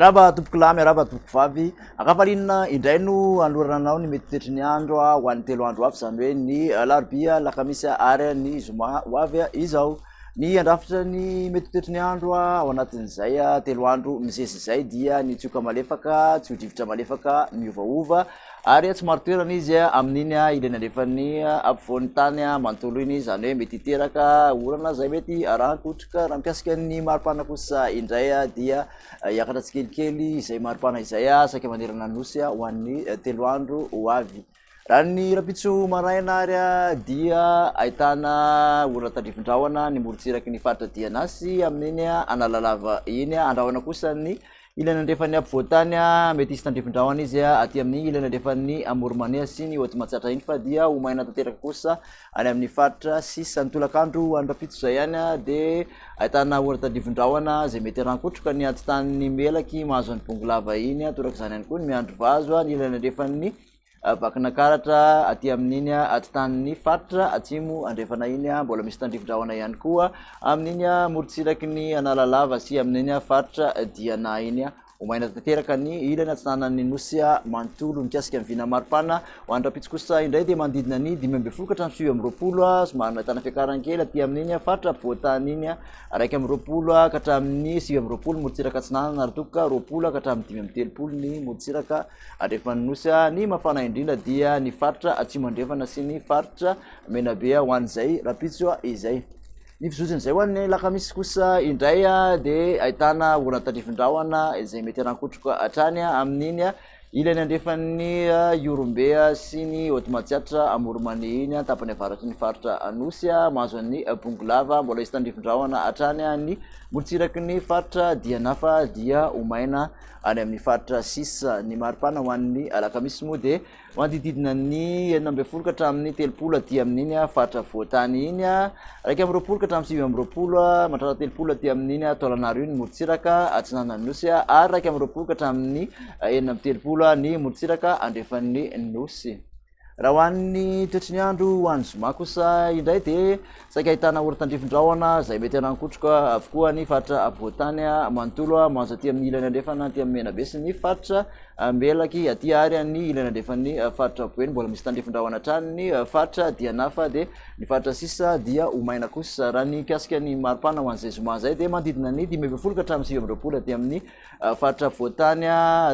Araba tompoko lamy, araba tompoko vavy. Akaparinina indray no alorananao ny mety tetry ny andro ho an'ny 3 andro avy, zany hoe ny alarobia, lakamisy ary ny zoma ho avy izao. Ny andrafitra ny mety tetry ny andro ao anatin'izay 3 andro mizesy zay dia ny tsioka malefaka, tsy ho drivotra malefaka, miovaova ary tsy maro toerana izy amin'iny ilaina andrefany ampovoan'ny tany manontolo iny, zany hoe mety hiteraka orana zay mety arahan-kotroka. Raha mikasika ny maripana kosa indray dia hiakatra tsikelikely izay maripana izay saika manerana nosy ho an'ny 3 andro ho avy. Raha ny rapitso maraina ary dia ahitana orana tandrivon-drahona ny morotsiraky ny faritra Dianasy amin'iny analalava iny. Andrahona kosa ny ilaina andrefany ampovoantany mety hisy tandrivon-drahona izy aty amin'ny ilaina andrefany Morimania sy ny Hoatsimatsatra iny, fa dia ho maina tanteraka kosa any amin'ny faritra sisa ny tolakandro any rapitso zay ihany dia ahitana orana tandrivon-drahona zay mety harankotroka ny antitany melaky mahazo any Bongolava iny. Toraka izany ihany koa ny miandro vazo ny ilaina andrefany Vakinakaratra aty amin'iny antitany faritra atsimo andrefana iny. Mbola misy tandrivon-drahona ihany koa amin'iny morotsiraky ny Analalava sy amin'iny faritra Diana iny. Omaina tanteraka ny ilaina atsinanany nosy manontolo mikasika ny vina maripana ho an'ny rapitso kosa indray dia manodidina ny 5 ka hatramin'ny 9 somary ahitana fiakarana kely aty amin'iny faritra Ampovoantany iny, 2 ka hatramin'ny 9 morotsiraka atsinanana ary tokoka 2 ka hatramin'ny 5 ny morotsiraka andrefany nosy. Ny mafana indrindra dia ny faritra atsimo andrefana sy ny faritra Menabe ho an'izay rapitso izay. Ny fizotsiny zay ho an'ny lakamisy kosa indray dia ahitana orana tandrivon-drahona izay mety harankotroka hatrany amin'iny ilaina andrefan'ny Iorombe sy ny Hoatsimatsatra Morimania iny tapany avaratry ny faritra Anosy mahazo ny Bongolava. Mbola hisy tandrivon-drahona hatrany ny morotsiraky ny faritra Dianafa dia omaina any amin'ny faritra sisa. Ny maripana ho an'ny alakamisy moa dia manodididina ny 9 ka hatramin'ny 30 aty amin'iny faritra Voatany iny, 20 ka hatramin'ny 20 mandrara 30 aty amin'iny Taolagnaro iny morotsiraka atsinanany nosy ary 20 ka hatramin'ny 30 ny morotsiraka andrefan'ny nosy. Raha ho an'ny toetry ny andro ho an'ny zoma kosa indray dia saika ahitana orana tandrivon-drahona zay mety harankotroka avokoa ny faritra Voatany manontolo mahazo aty amin'ny ilaina andrefana aty amin'ny Menabe sy ny faritra Melaky aty ary ny ilaina andrefan'ny faritra Boeny. Mbola misy tandrivon-drahona hatrany ny faritra Dianafa dia ny faritra sisa dia omaina kosa. Raha ny mikasika ny maripana ho an'izay zoma zay dia manodidina ny 20 ka hatramin'ny 20 aty amin'ny faritra Voatany,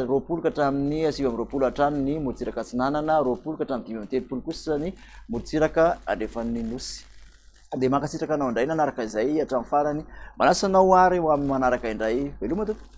20 ka hatramin'ny 20 hatrany ny morotsiraka atsinanana, 20 ka hatramin'ny 30 kosa ny morotsiraka andrefan'ny nosy. Dia mankasitraka anao indray nanaraka izay hatramin'ny farany, manasanao ary ho amin'ny manaraka indray. Veloma tompoko.